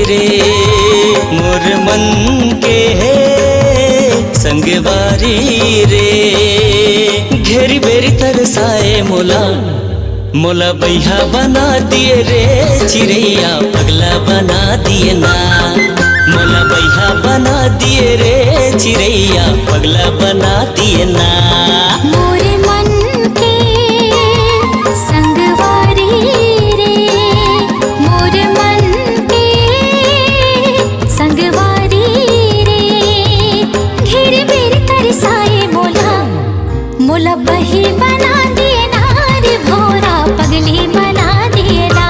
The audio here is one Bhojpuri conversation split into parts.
रे, मोर मन के संगवारी रे। घेरी बेरी तरसाए मोला, मोला बैहा बना दिए रे चिड़ैया, पगला बना दिए ना। मोला बैहा बना दिए रे चिड़ैया, पगला बना दिए ना। मोरे मन के संगवारी रे, मोरे मन के संगवारी रे। घेर बेर तरसाए मोला, मोला बही बना दिए ना रे भोरा, पगली बना दिए ना।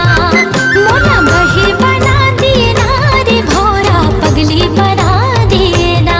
मोला बही बना दिए ना रे भोरा, पगली बना दिए ना।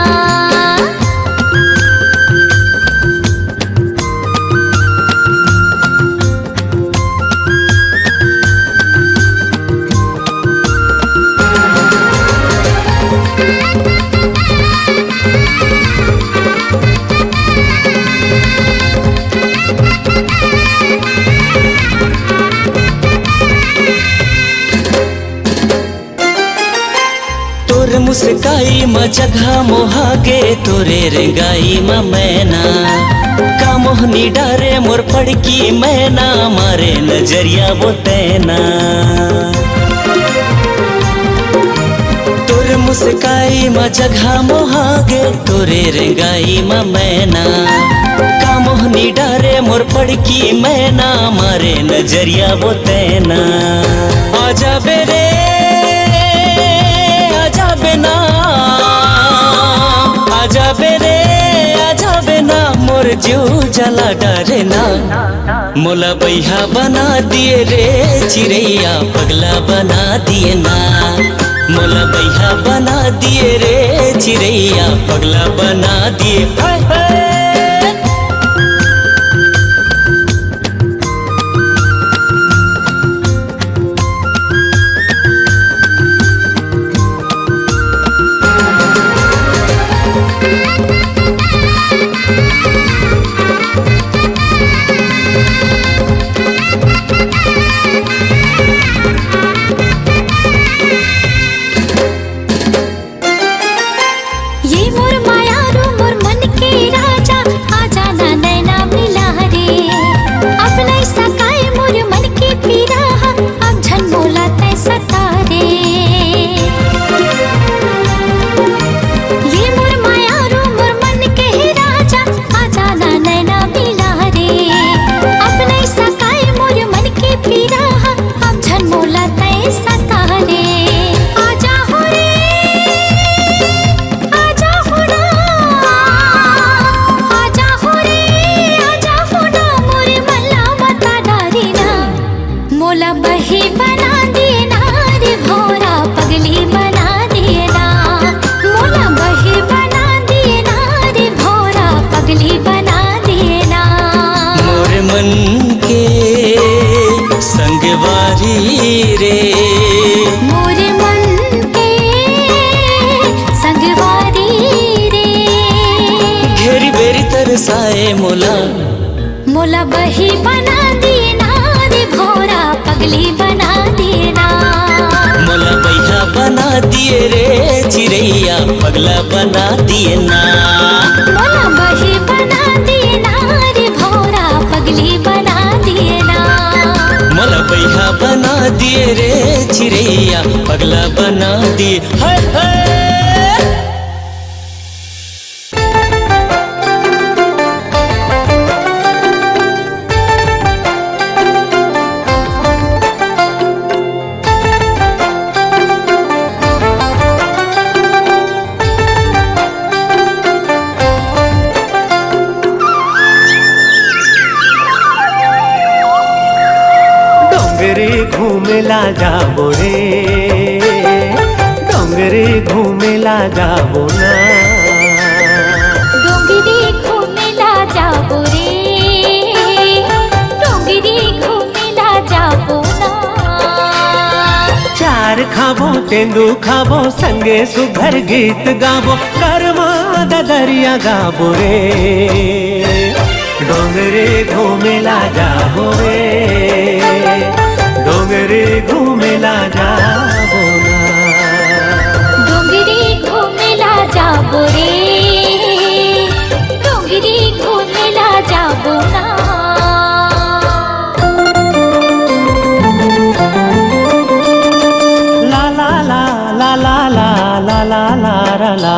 तोर मुस्काई म जगह मोहागे, तोरे रेंगाई म मैना। का मोहनी डारे मोर पड़की मैना, मारे नजरिया वो तैना। तोर मुस्काई म जगह मोहागे, तोरे रेंगाई म मैना। का मोहनी डारे मोर पड़की मैना, मारे नजरिया वो तैना। आजा बेरे बेना, आजा बेरे आजा बेना, मोर जीव जला डरे ना। मोला बैहा बना दिए रे चिड़ैया, पगला बना दिए ना। मोला बैहा बना दिए रे चिड़ैया, पगला बना दिए। हाय हाय रे, मोरे मन के संगवारी रे। घेरी बेरी तरसाए मोला, मोला बही बना दिए ना रे भोरा, पगली बना दिए ना। मोला बैहा बना दिए रे चिड़ैया, पगला बना दिए ना। मोला बही बना दिए ना रे भोरा, पगली बना दिए ना। मोला बैहा बना दिए रे चिड़ैया, पगला बना दिए। हाय हाय घूमेला जाबो रे, डोंगरे घूमेला जाबो ना। डोंगरी घूमेला जाबो रे, डोंगरी घूमेला जाबो ना। चार खाबो तेंदू खाबो, संगे सुघर गीत गाबो, कर्मा दरिया गाबो रे। डोंगरे घूमेला जाबो रे, डोंगरे घूमेला जाबो ना। ला ला ला ला।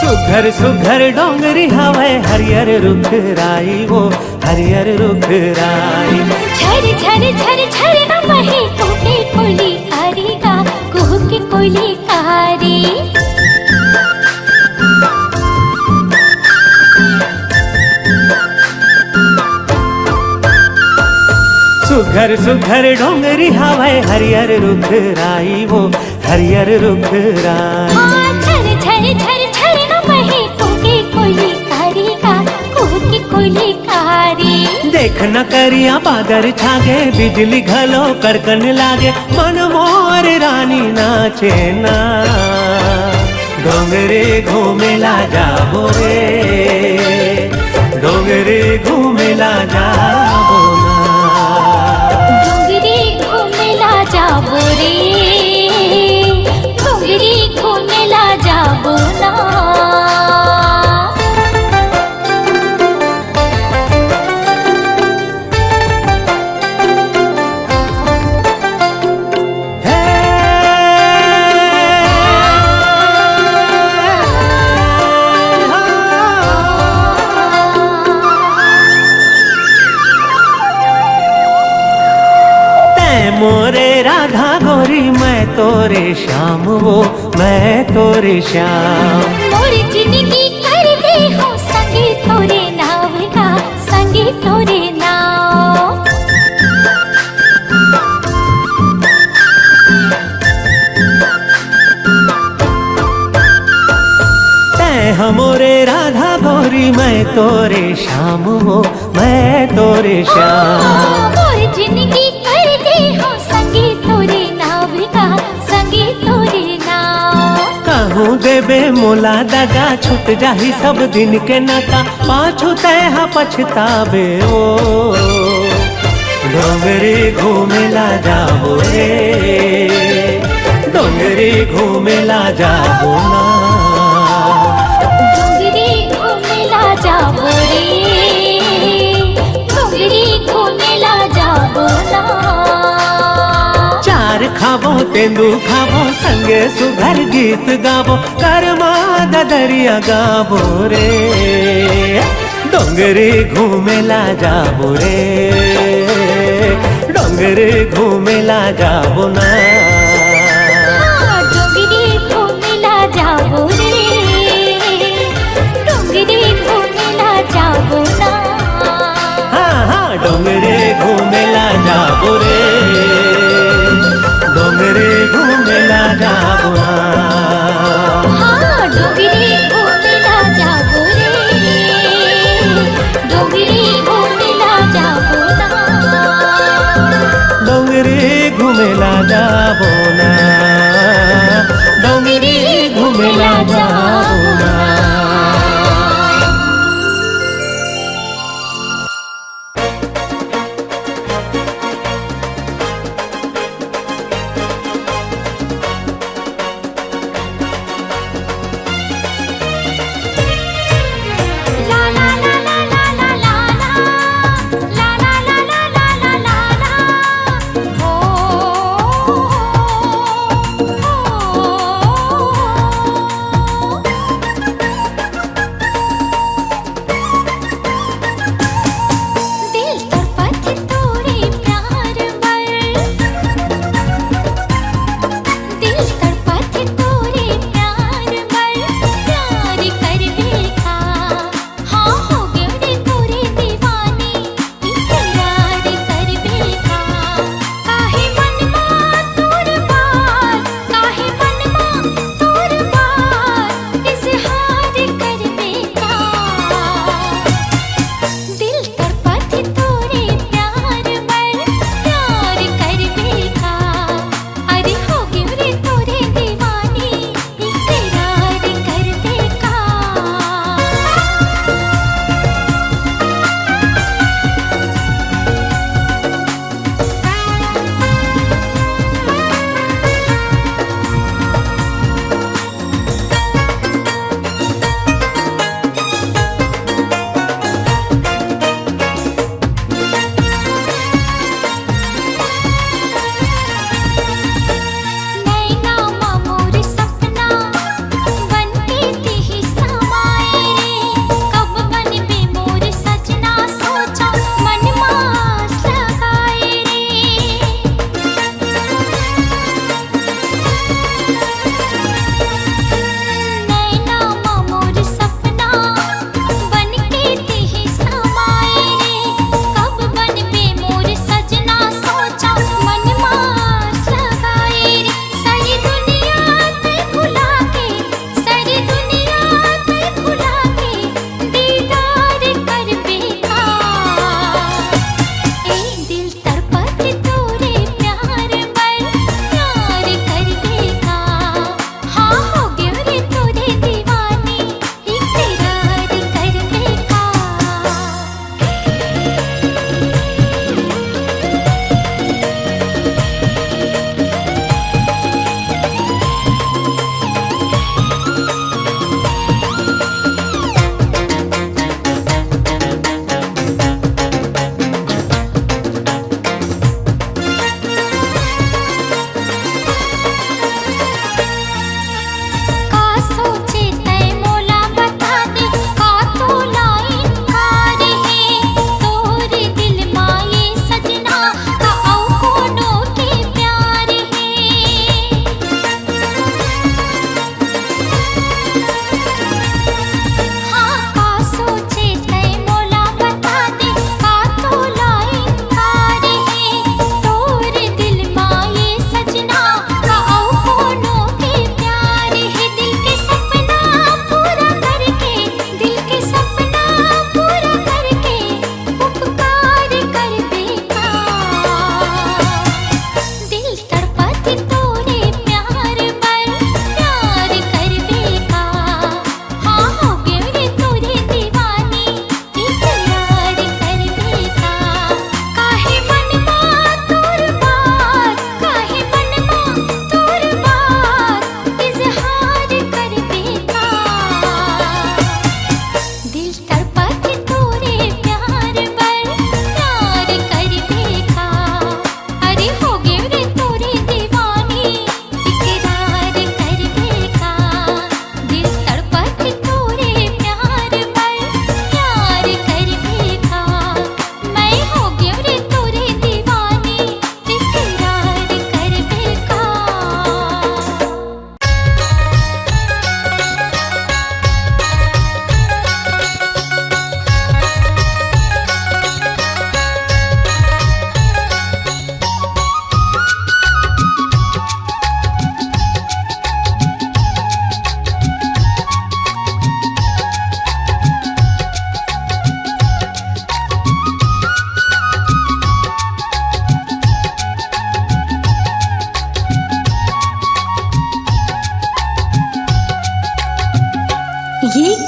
सुघर सुघर डोंगरी हवे हरियर रुख राई वो हरियर रुख राई। झर झर झर झर न बहे कुहके कोयली कारी गा कुहके कोयली कारी। सुघर सुघर डोंगरी हवे हरियर रुख राई वो हरियर रुख राई। झर झर झर झर न बहे कुहके कोयली कारी गा कुहके कोयली कारी। देख न करिया बादर छागे बिजली घलो कड़कन लागे मन मोर रानी नाचे ना। डोंगरे घूमेला जाबो रे डोंगरे घूमेला जाबो ना। डोंगरी घूमेला जाबो रे डोंगरी घूमेला जाबो ना। मोरे राधा गोरी मैं तोरे श्याम वो मैं तोरे श्याम। मोर जिंदगी कर दे हो संगे तोरे नाव का संगे तोरे नाव। तै हमोरे राधा गोरी मैं तोरे श्याम वो मैं तोरे श्याम। मोर जिंदगी कर दे हो संगे तोरे नाव का संगे तोरे नाव। कहूँ देबे मोला दगा छूट जाही सब दिन के नाता पाछू तय पछताबे ओ। डोंगरे घूमेला जाबो रे डोंगरे घूमेला जाबो ना। डोंगरी घूमेला जाबो रे डोंगरी घूमेला जाबो ना। चार खाबो तेंदू खाबो संगे सुघर गीत गाबो करमा दरिया गाबो रे। डोंगरे घूमेला जाबो रे डोंगरे घूमेला जाबो ना। डोंगरी घूमेला जाबो रे डोंगरी घूमेला जाबो ना। हाँ हाँ डोंगरे घूमेला जाबो रे डोंगरे घूमेला जाबो ना। हाँ डोंगरी घूमेला जाबो रे डोंगरी घूमेला जाबो ना। डोंगरे घूमेला जाबो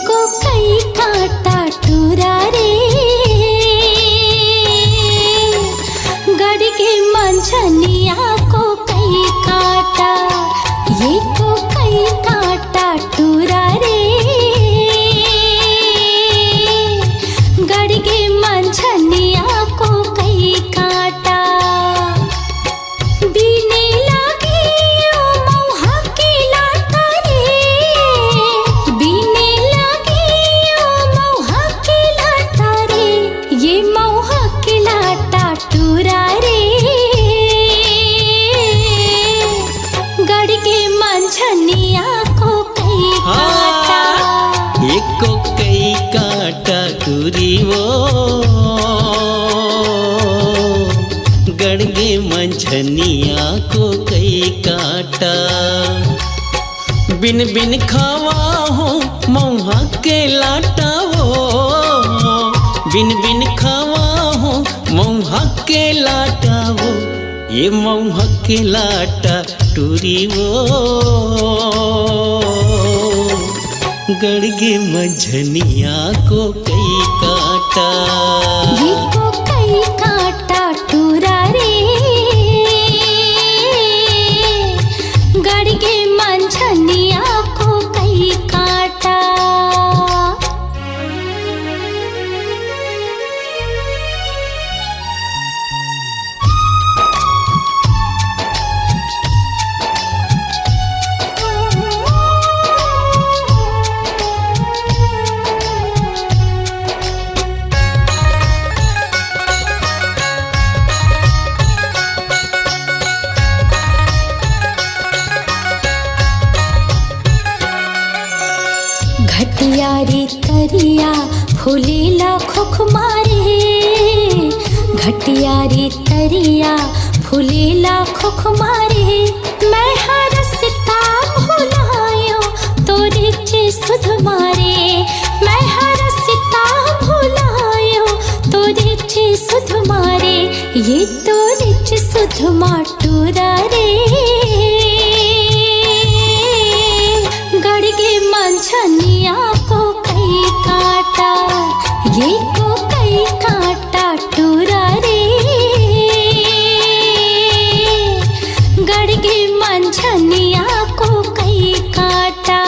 को कई काटा टूरा रे गड़ के मंझनिया को कई काटा ये को कई काटा टूरा रे गड़ के मंझनिया को कई काटा बीने लागे ओ मौहा के लाटा रे बीने लागे ओ मौहा के लाटा रे ये मौहा के लाटा टूरा रे गड़ के मंझनिया को कई काटा एक को कई काटा टूरी वो गड़गे मंझनिया को कई काटा बिन बिन खावा हो मौहा के लाटा हो बिन बिन खावा हो मौहा के लाटा हो ये मौहा के लाटा टूरी वो गड़गे मंझनिया को कई काटा ये को कई काटा टूरा रे गड़ के मंझनिया को कई काटा घटिया रे तरिया फूलेला खुखमारे घटिया रे तरिया फूलेला खुखमारे मैं हरसता भुलायो तोरे चे सुध मारे मैं हरसता भुलायो तोरे चे सुध मारे ये तोरे चे सुध माटूरा रे गड़ के मंझनिया को कई काटा ये को कई काटा टूरा रे गड़ के मंझनिया को कई काटा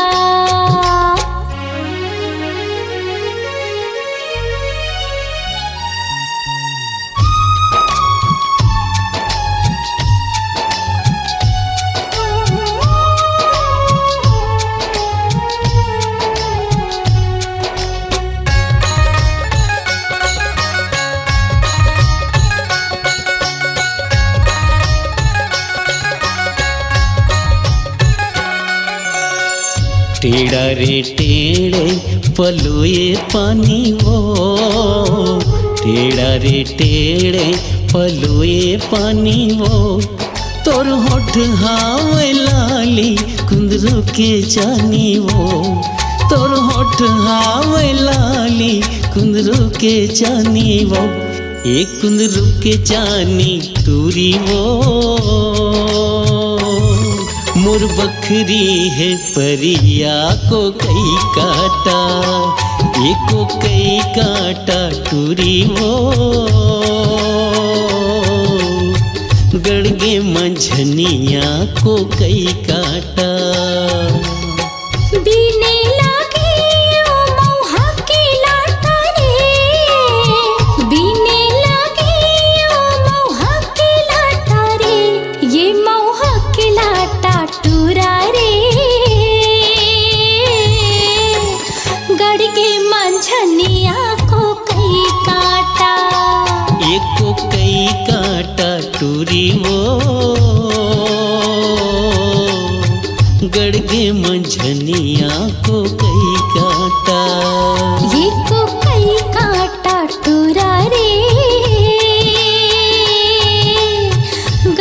टेढ़ा रे टेढ़े पलुए पानी वो टेढ़ा रे टेढ़े पलुए पानी वो तोर होठ हावे लाली कुंदरू के जानी वो तोर होठ हावे लाली कुंदरू के जानी वो एक कुंदरू के जानी टूरी वो मोर बखरी है परिया को कई काटा एको कई काटा टूरी वो गड़गे मंझनिया को कई काटा बीने लागे ओ मौहा के लाटा रे बीने लागे ओ मौहा के लाटा रे ये मौहा के लाटा टूरा रे गड़ के मंझनिया को कई काटा एको कई काटा टूरी वो गड़गे मंझनिया को कई काटा ये को कई काटा टूरा रे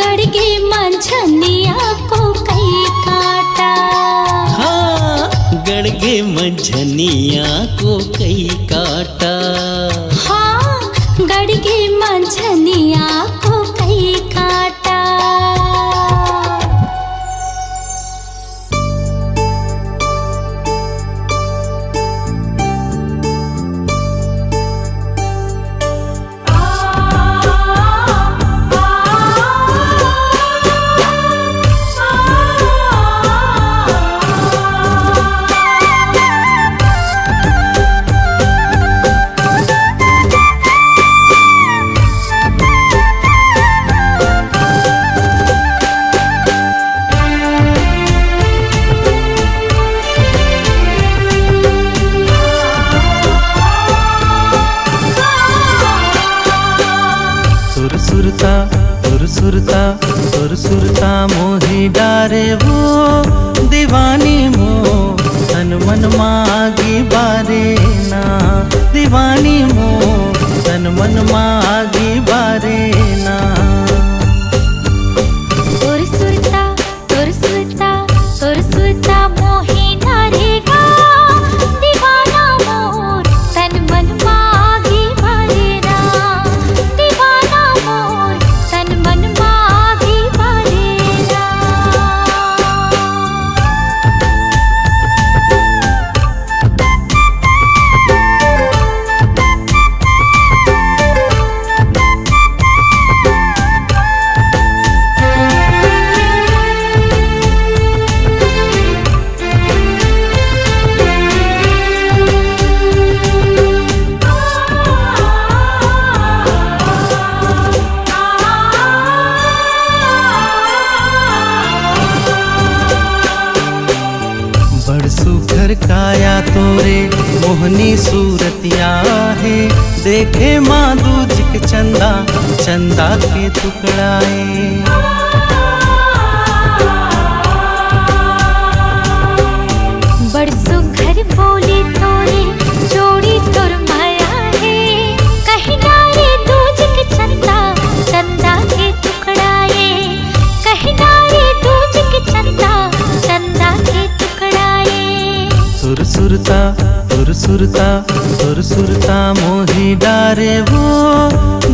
गड़ के मंझनिया को कई काटा हाँ गड़गे मंझनिया को कई काटा हाँ गड़ के मंझनिया को कई काटा सुरसुरता मोही डारे वो दीवानी मो तन मन मागी बारे ना दीवानी मो तन मन मागी बारे ना सुरसुरता सुरसुरता सुरसुरता मोही डारेगा दीवाना मोर तन मन मागी बारेना दीवाना मोर तन मन मागी बारेना बड़ सुघर काया तोरे मोहनी सूरतिया है देखे माँ दूजिक चंदा चंदा के टुकड़ाए बड़ सुघर बोली तोरे जोड़ी तोर माया है कहीं डारे दूजिक चंदा चंदा के टुकड़ाए कहीं डारे दूजिक चंदा चंदा के टुकड़ाए सुरसुरता सुरसुरता सुरसुरता मोही डारे वो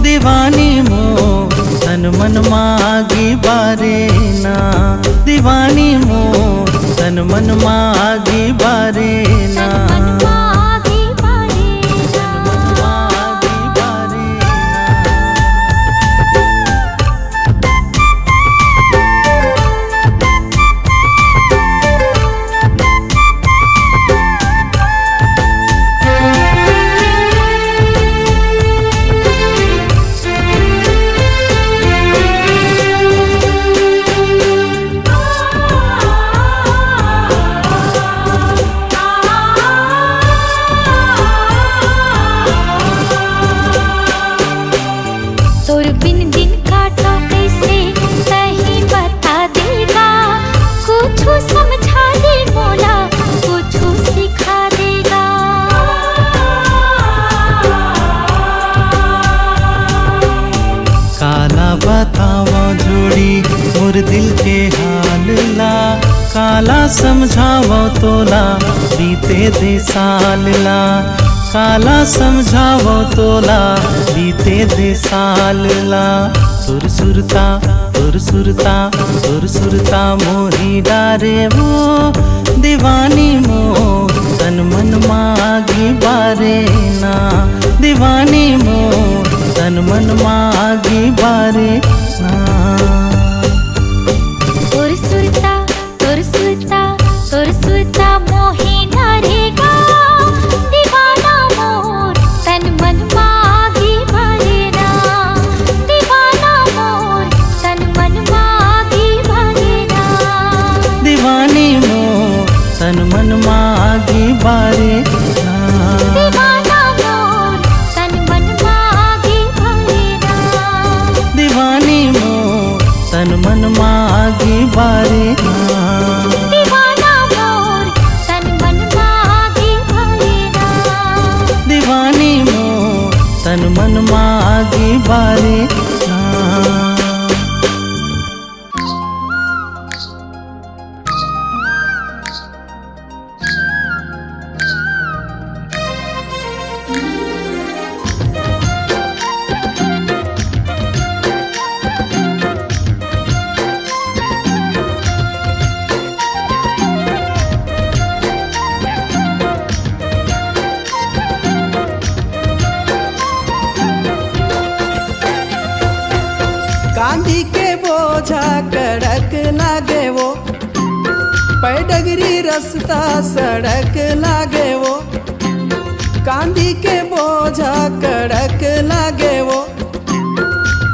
दीवानी मो तन मन मागी बारे ना दीवानी मो तन मन मागी बारे ना तन मन मागी बारेना मागी बारे ना तोर बिन दिन काटो कैसे सही बता देगा कुछ समझा दे मोला कुछ सिखा देगा काला बतावा जोड़ी मोर दिल के हाल ला काला समझावा तोला बीते दे साल ला काला समझावो तोला बीते दे साल ला सुरसुरता सुरसुरता सुरसुरता मोही डारे वो दीवानी मो तन मन मागी बारे ना दीवानी मो तन मन मागी बारे ना सुरसुरता सुरसुरता सुरसुरता मोही डारेगा दीवाना मोर तन मन मागी बारेना दीवाना मोर तन मन मागी बारेना दीवानी मो तन मन मागी बारे ना दीवाना मोर तन मन मागी बारेना दीवानी मो तन मन मागी बारे ना दीवाना मोर तन मन मागी बारेना दीवानी मो तन मन मागी बारे ना कांदी के बोझा कड़क लागे वो पैडगरी रास्ता सड़क लागे वो कांदी के बोझा कड़क लागे वो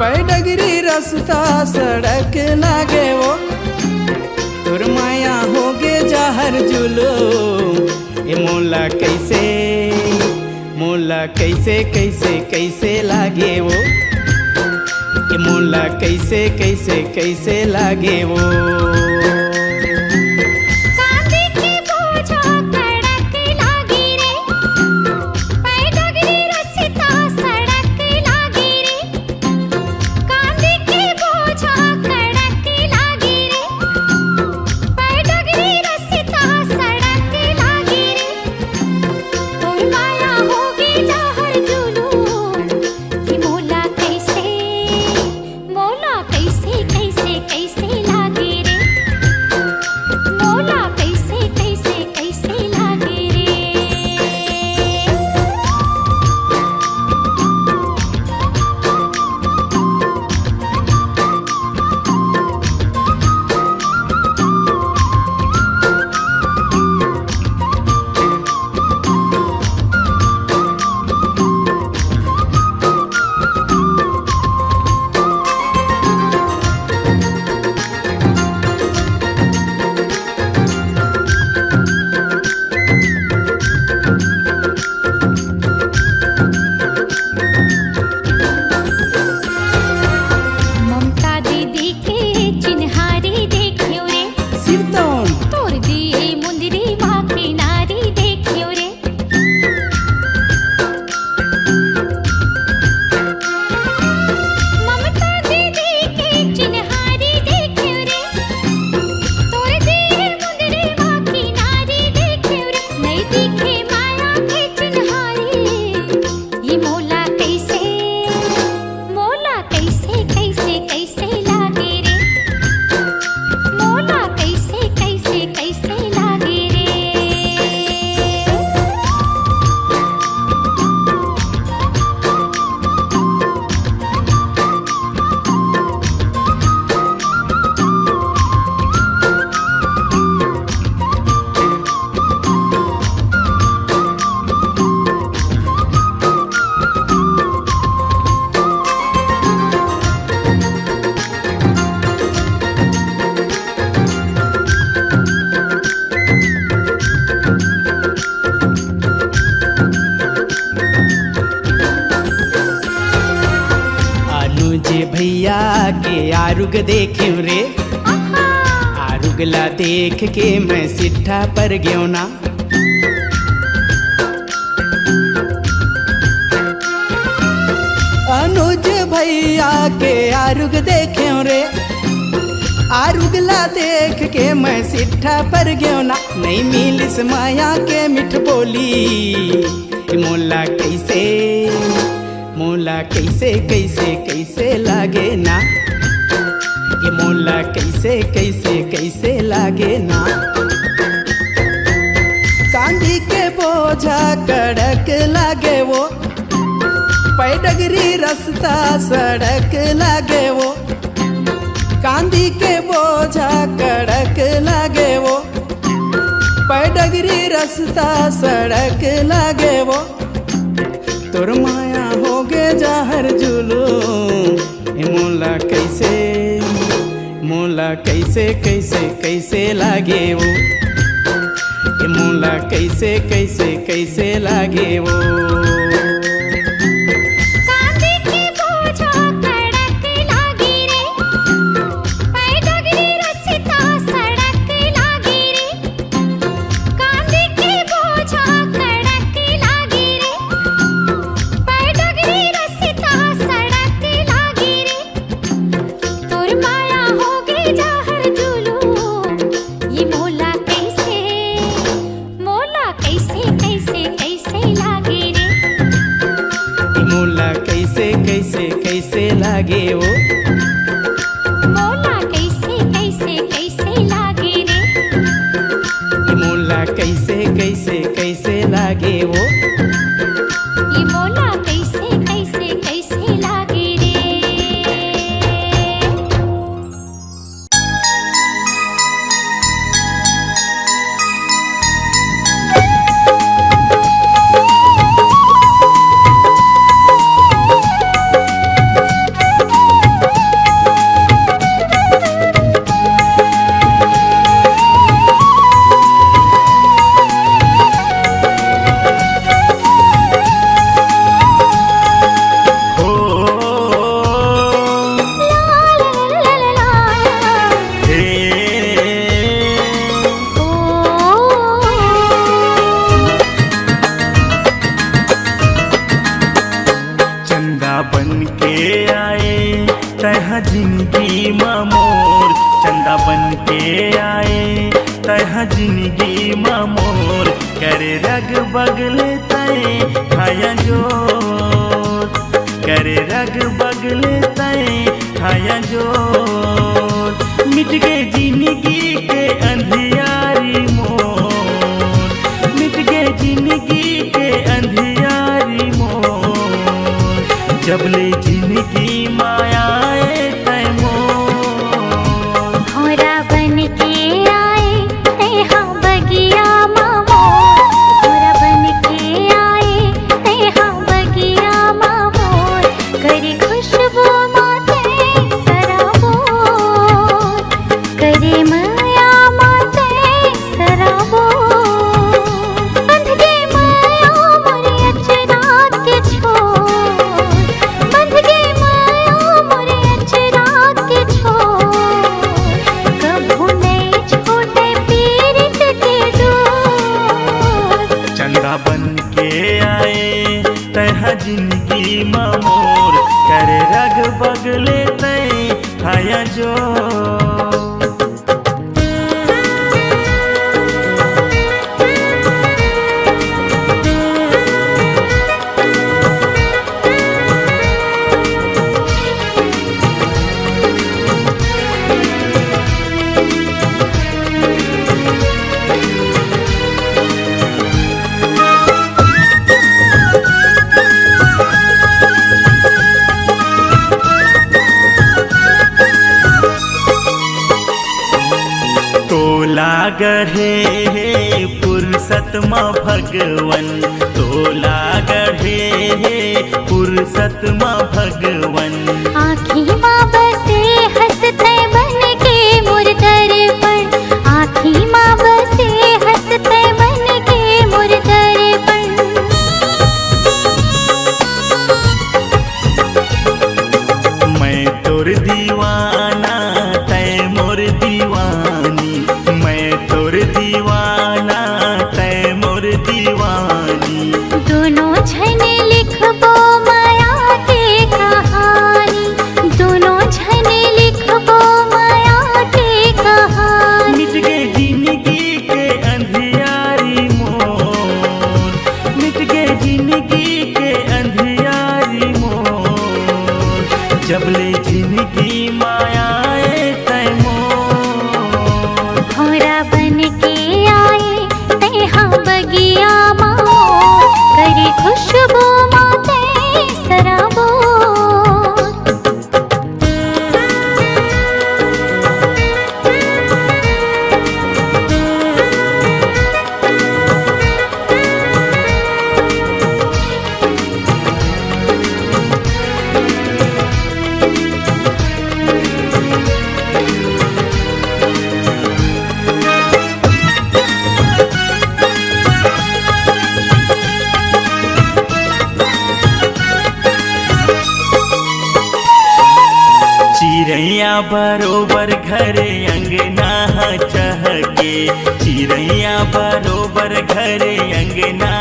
पैडगरी रास्ता सड़क लागे वो तुर माया होगे जहर जुलूम ए मोला कैसे कैसे कैसे लागे वो कि मोला कैसे कैसे कैसे लागे वो। कांदी के बोझा कड़क लागी रे, पैर डगरी रस्ता सड़क लागी रे। कांदी के बोझा कड़क लागी रे, पैर डगरी रस्ता सड़क लागी रे। तोर माया होगी जहर जुलूम, कि मोला कैसे कैसे कैसे लागे रे। मोला कैसे कैसे कैसे लागे रे। ममता दीदी के चिन्हारी देखियो रे, सिरतौन तोर दिए मुंदरी माँ की नारी देखियो रे। ममता दीदी के चिन्हारी देखियो रे, तोर दिए मुंदरी माँ की नारी देखियो रे। नहीं दिखे माया के चिन्हारी, ये मोला कैसे कैसे कैसे लागे रे। मोला कैसे कैसे कैसे लागे रे। अनुज भैया के आरुग देखियो रे, आरुगला देख के मैं सिट्ठा पर गयो ना। अनुज भैया के आरुग देखियो रे, आरुगला देख के मैं सिट्ठा पर गयो ना। नहीं मिलिस माया के मिठ बोली, कि मोला कैसे कैसे कैसे लागे ना। कि मोला कैसे कैसे कैसे लागे ना। कांदी के बोझा कड़क लागे वो, पैर डगरी रास्ता सड़क लागे वो। कांदी के बोझा कड़क लागे वो, पैर डगरी रास्ता सड़क लागे वो। तोर माया होगे जहर जुलूम, मोला कैसे कैसे कैसे लागे वो। मोला कैसे कैसे कैसे लागे वो। कांदी के बोझा कड़क लागी रे, पैर डगरी रस्ता सड़क लागी रे। कांदी के बोझा कड़क लागी रे, पैर डगरी रस्ता सड़क लागी रे। तोर माया होगी जहर जुलूम, ये मोला कैसे कैसे लागे रे। मोला कैसे कैसे कैसे लागे वो। मोला कैसे कैसे लागे रे। मोला कैसे कैसे कैसे लागे वो। ये मोला कैसे कैसे लागे रे। तह जिंदगी मोर चंदा बन के आए तह जिंदगी मोर करे रग बगले तय खाया जोत करे रग बगले तय खाया जोत मिट गए जिंदगी के अंधियारी मोर मिट गए जिंदगी के अंधियारी मोर जबले जिंदगी मायाए तय मोर भौरा बन के आए तेहा बगिया मोर भौरा बन के आए तेहा बगिया मोर करे खुशबू माते सराबोर करे माया माते सराबोर बंध गए माया मोरे अचरा के छोर बंध गए माया मोरे अचरा के छोर कभू नहीं छोटे पीरित के डोर चंदा बन के आए तह जिंदगी मोर करे रग बगले तय खाया जो तोला गढ़े फुर्सत माँ भगवन तोला गढ़े फुर्सत माँ भगवन आँखी माँ बसे हंसते बन के मोर दर्पण आँखी माँ बसे हंसते बन के मोर दर्पण मैं तोर दीवाना तय मोर दीवानी मैं तोर दीवाना तय मोर दीवानी दोनों झने लिखबो माया के कहानी दोनों झने लिखबो माया के कहानी मिट गए जिंदगी के अंधियारी मोर मिट गए जिंदगी के अंधियारी मोर जबले जिंदगी मायाए तय मोर भौरा बन के आए तेहा बगिया मोर करे खुशबू माते सराबोर चिड़ैया बरोबर घरे अंगना चहके चिड़ैया बरोबर घरे अंगना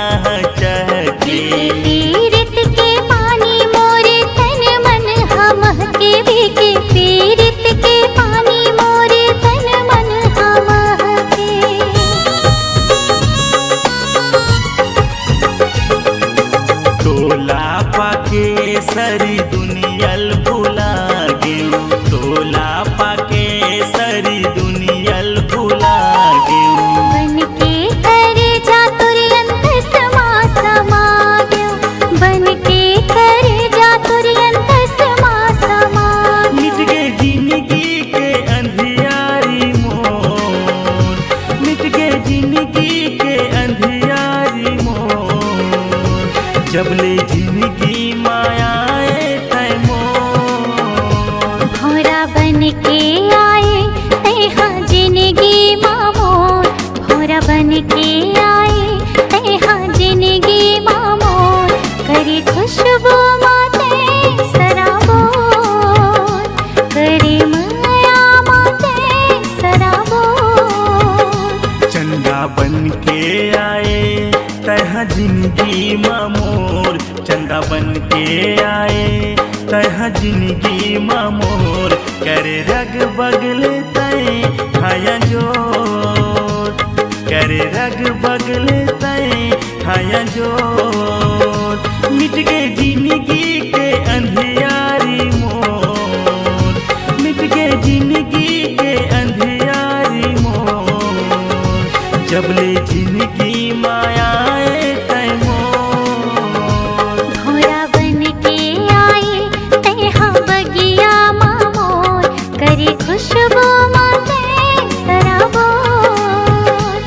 चहके पीरित के पानी मोरे तन मन हम के भीगे पीरित के पानी मोरे तन मन हम के तोला पाके सरी दुनियल भुला गेऊ तोला पाके सरी दुनियल भुला गेऊ बन के करे जा तुरंत समा समा गया बन के करे जा तुरंत समा समा मिट गए जिंदगी के अंधियारी मोर मिट गए जिंदगी के अंधियारी मोर जबले जिंदगी मायाए तय मोर भौरा बन के आए तेहा जिंदगी मामोर भौरा बन के आए तेहा जिंदगी मामोर करे खुशबू माते सराबोर करे माया माते सराबोर चंदा बन के आए तह जिंदगी मोर चंदा बन के आए तह जिंदगी मोर करे रग बगले तय खाया जोर करे रग बगले तय खाया जोर मिट गए जिंदगी के अंधियारी मोर मिट गए जिंदगी के अंधियारी मोर जबले जिंदगी मायाए तय मोर घोड़ा बन के आए तैहा बगिया मोर करे खुशबू माते सराबोर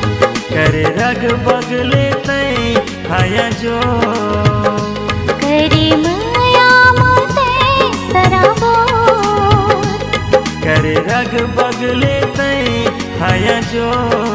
करे रग बगले तय खाया जोर करे माया माते सराबोर करे रग बगले तय खाया जोर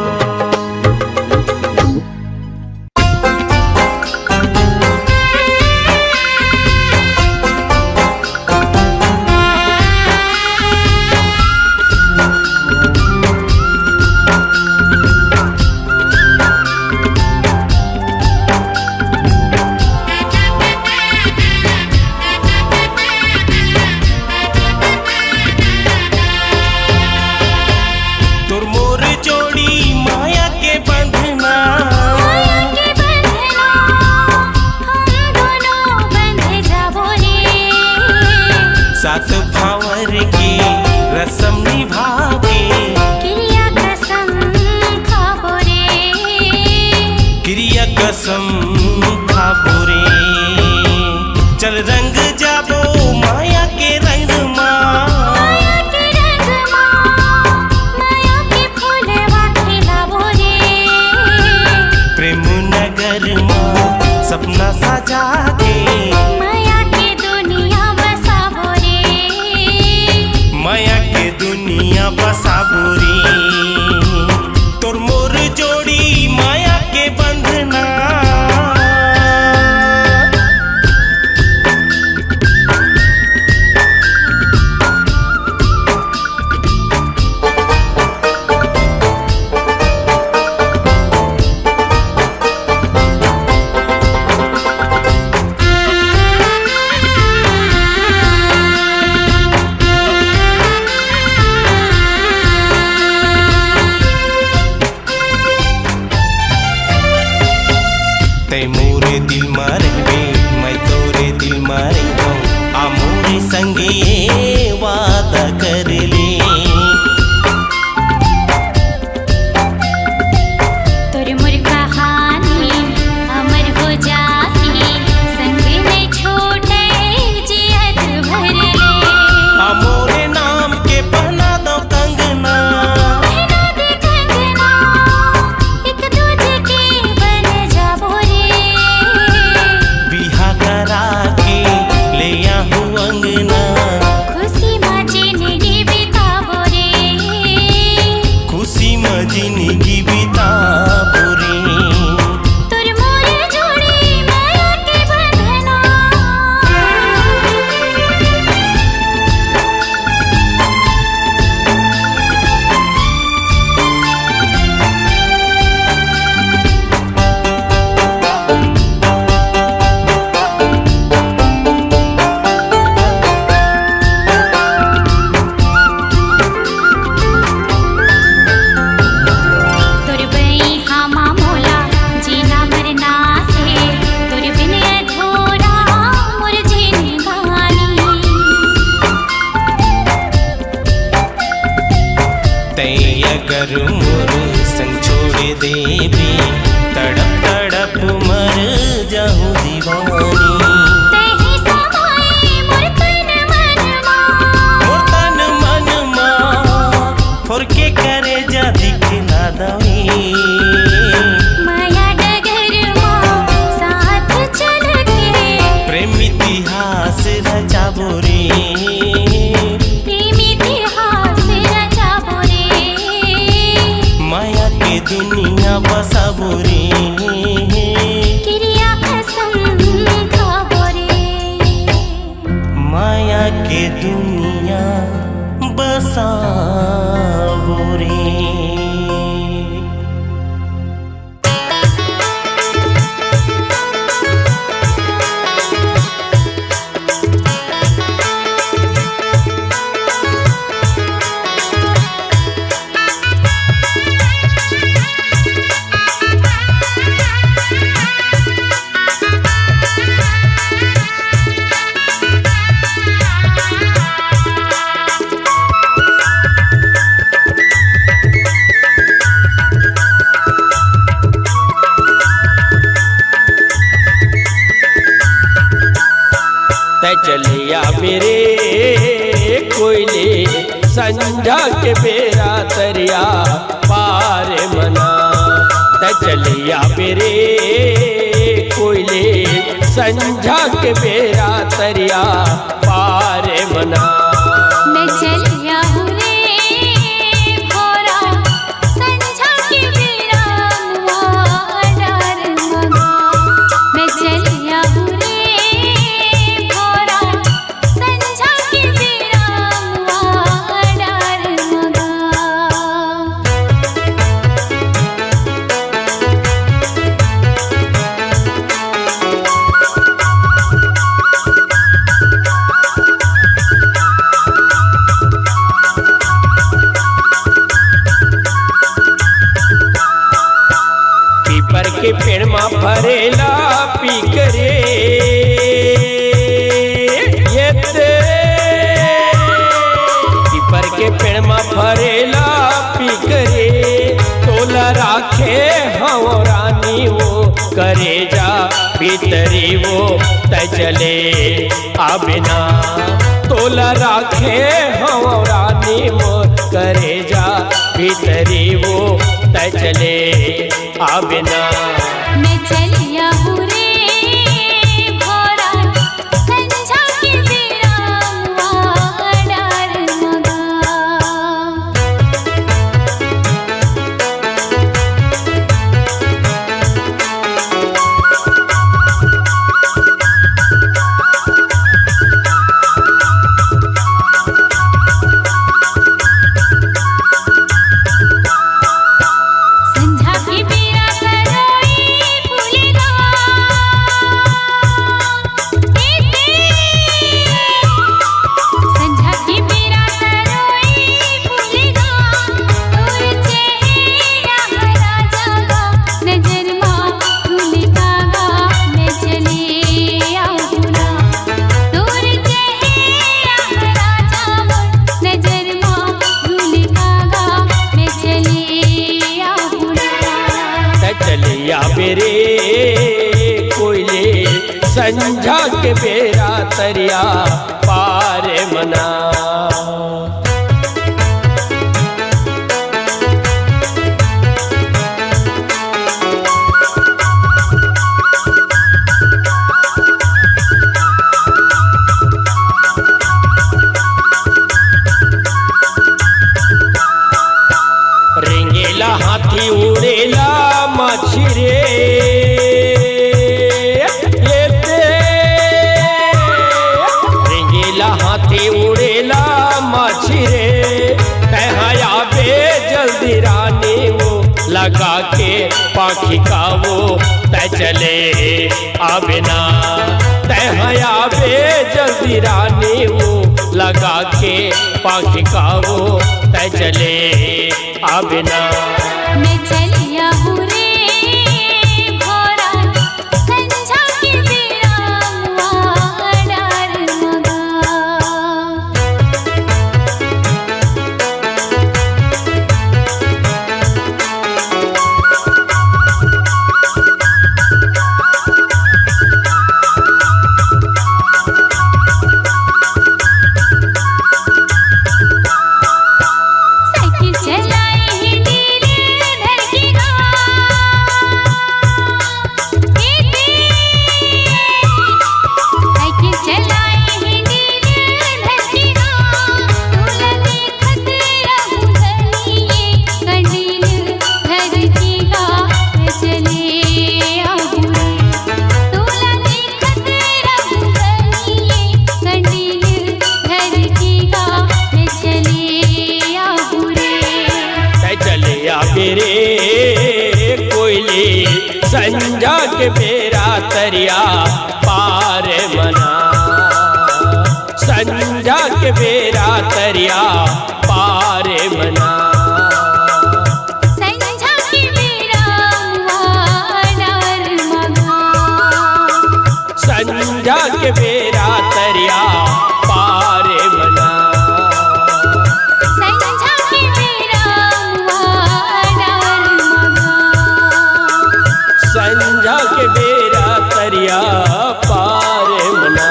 सात भावर की रसम निभा के क्रिया कसम खाबो रे क्रिया कसम खाबो रे चल रंग जाबो माया के रंग माया के रंग माया के फूलवा खिलाबो रे प्रेम नगर सपना सजा के माया के दुनिया बसाबो रे माया के दुनिया बसाबो रे तोर मोर जोड़ी माया के बंधना तै मोरे दिल में रहबे मैं तोरे दिल में रहूं आ मोरे संगे वादा कर ले तोर मोर कहानी अमर हो जाही संग में छोटे जियत भर ले आ मोरे नाम के पहना दो कंगना पहना दे कंगना एक दूजे के बन जाबो रे बिहा करा के ले आहूं अंगना खुशी में जिंदगी बिताबो रे खुशी में जिंदगी बिताबो रे तोर मोर जोड़ी माया के बंधना तोर बई हामा मोला जीना मरना है तोर बिन अधूरा मोर जिंदगानी तै अगर मोर संग छोड़ देबे तड़प तड़प मर जाऊं दीवानी तेहि समाए मोर तन मन फोर के करे जा दिखला दवी माया डगर साथ चल के प्रेम इतिहास रचाबो रे प्रेम इतिहास रचाबो रे माया के दुनिया बसाबो रे क्रिया कसम खाबो रे माया के दुनिया बसाबो रे तै चलिया मेरे कोयले संझा के बेरा तरिया पार मना तै चलिया मेरे कोयले संझा के बेरा तरिया पार मना मैं चलिया हूँ रे भोरा संझा के बेरा मुआ डार मगा मैं चलिया हूँ रे भोरा संझा के बेरा मुआ डार मगा पीपर के पेड़ मा फरेला पी करे ये ते पीपर के पेड़ मा फरेला पी करे तोला राखे हाँ रानी वो करे जा भीतरी वो तै चले आबिना तोला राखे हाँ रानी वो करे जा भीतरी वो तै चले आबिना मैं चलिया हूँ रे भोरा संझा के बेरा मुआ डार मगा संझा के बेरा सरोई फूलेगा संझा के बेरा सरोई फूलेगा तोर चेहरा हरा जागा नजर माँ भूलेगा मैं चले आऊँगा तोर चेहरा हरा जागा नजर माँ भूलेगा मैं चले आऊँगा तै चलिया मेरे कोयले संझा के बेरा तरिया पार मना रेंगेला हाथी उड़ेला माछी रे ये ते रेंगेला हाथी उड़ेला माछी रे कहया बे जल्दी रानी वो लगा के पाखी का वो तै चले आबिना कहया बे जल्दी रानी वो लगा के पाखी का वो तै चले आबिना मैं चलिया हूँ रे भोरा संझा के बेरा मुआ डार मगा साइकिल चलाई हिंडीले धड़केगा साइकिल चलाई हिंडीले धड़केगा तोला देखत रहूं धनिये कंडील धड़केगा मैं चले आऊँ तोला देखत रहूं धनिये कंडील धड़केगा मैं चले आऊँ तै चलिया मेरे कोयले संझा के बेरा तरिया पार मना संझा के बेरा तरिया पार मना संझा के बेरा मुआ डार मगा संझा के बेरा तरिया पार मना संझा के बेरा मुआ डार मगा संझा के बेरा तरिया पार मना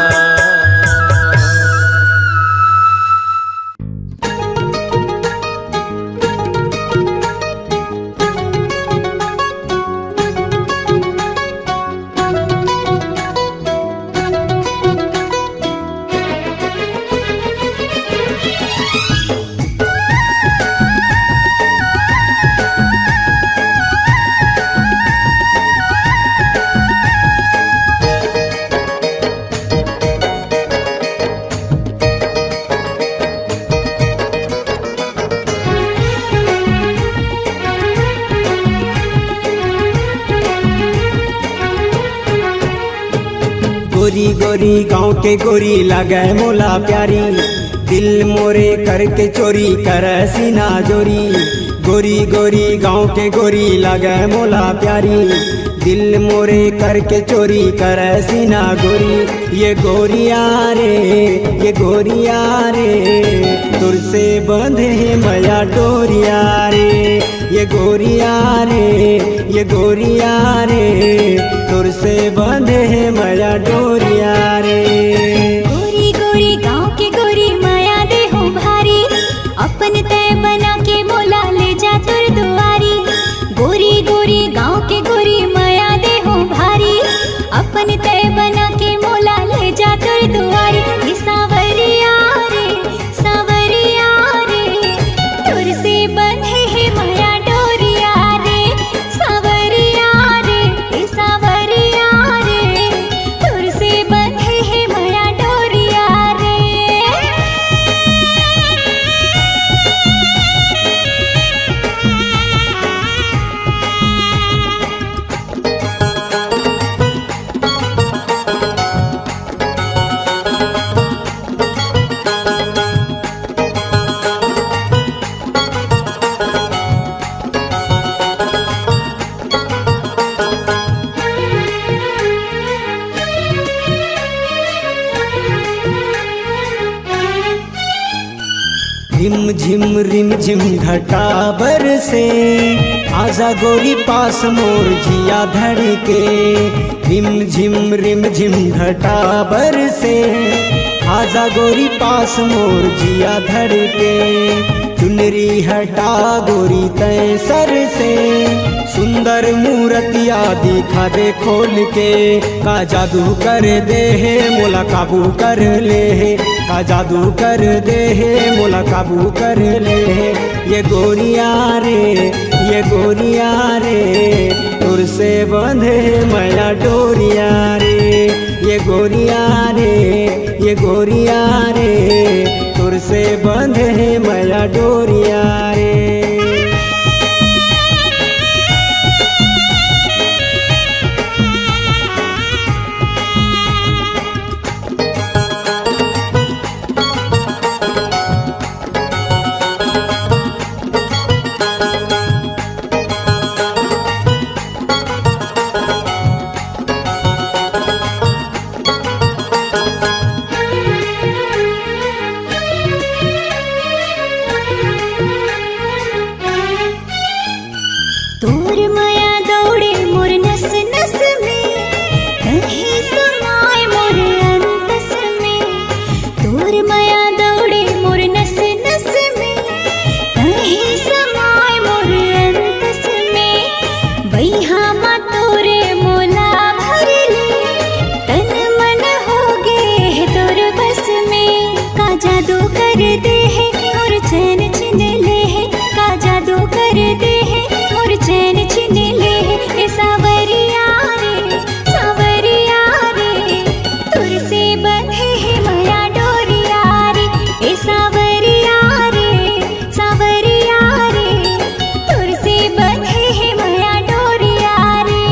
गोरी गोरी गाँव के गोरी लगे मोला प्यारी, दिल मोरे करके चोरी कर सीना जोरी। गोरी गोरी गाँव के गोरी लगे मोला प्यारी, दिल मोरे करके चोरी कर सीना गोरी। ये गोरिया रे ये गोरिया रे, तुर से बंधे है मया डोरिया रे। ये गोरिया रे ये गोरिया रे, तुर से बंधे है मया डोरिया रे। गोरी गोरी गाँव के गोरी माया दे हो भारी, अपन तय बना के मोला ले जा तुर दुआरी। गोरी गोरी गाँव के गोरी माया दे हो भारी, अपन तय बना के मोला ले जा तुर दुआरी। ये सावरिया रे तुर से बंधे है माया डोरिया रे। सावरिया रे तुर से बंधे है माया डोरिया रे। रिम झिम घटा बरसे, आजा गोरी पास मोर जिया धड़के। रिम झिम घटा बरसे, आजा गोरी पास मोर जिया धड़के। चुनरी हटा गोरी तय सर से, सुंदर मूर्तिया दिखा दे खोल के। का जादू कर दे है मोला काबू कर ले है, का जादू कर दे है मोला काबू कर ले है। ये गोरिया रे तुर से बंधे मया डोरिया रे। ये गोरिया रे तुर से बंधे मया डोरिया रे। तोर माया दौड़े मोर नस नस में, कहीं समाए मोर अंतस में। तोर माया दौड़े मोर नस नस में, कहीं समाए मोर अंतस में। बैहा मा तोरे मोला भर ले, तन मन हो गे है तोर बस में। का जादू कर दे है मोर चैन छिन ले है, का जादू कर दे है मोर चैन छिन ले है। ए सावरिया रे तुर से बंधे है माया डोरिया रे। ए सावरिया रे तुर से बंधे है माया डोरिया रे।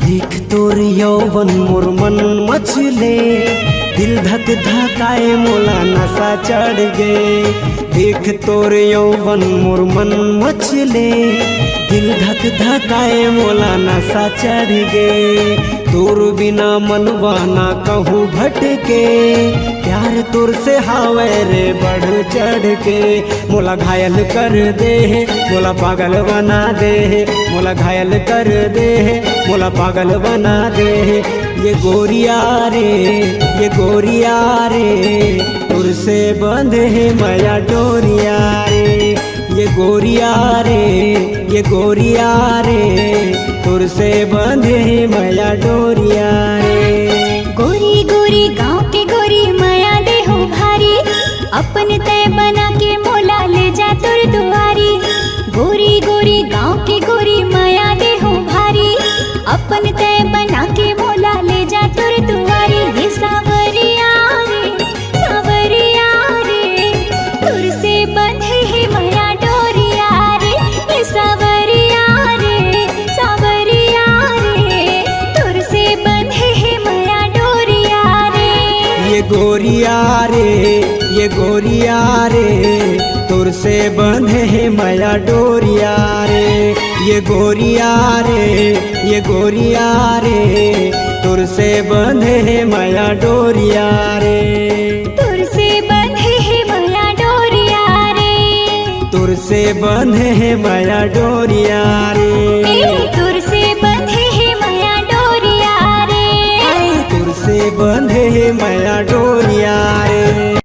देख तोर यौवन मोर मन मचले, दिल धक धकाए मोला नशा चढ़ गे। देख तोर यौवन मोर मन मचले, दिल धक धकाए मोला नशा चढ़ गे। तोर बिना मनवा ना कहूँ भटके, प्यार तोर से हावे रे बढ़ चढ़ के। मोला घायल कर दे है मोला पागल बना दे है, मोला घायल कर दे है मोला पागल बना दे है। ये गोरिया रे तुर से बंधे है माया डोरिया रे। ये गोरिया रे ये गोरिया रे तुर से बंधे मैया डोरिया रे। गोरी गोरी गांव के गोरी माया दे हो भारी, अपन तय बना के मोला ले जा तुर दुआरी। गोरी गोरी गांव के गोरी माया दे हो भारी, अपन तय बना के मोला ले जा तुर दुआरी। ये सावरिया रे तुर से बंधे है माया डोरिया रे। ये सावरिया रे तुर से बंधे है माया डोरिया रे। ये गोरिया रे ये गोरिया रे तुर से बंधे है माया डोरिया रे। ये गोरिया रे ये गोरिया रे तुर से बंधे है माया डोरिया रे। तुर से बंधे है माया डोरिया रे। तुर से बंधे है माया डोरिया रे। तुर से बंधे है माया डोरिया रे। तुर से बंधे है माया डोरिया रे।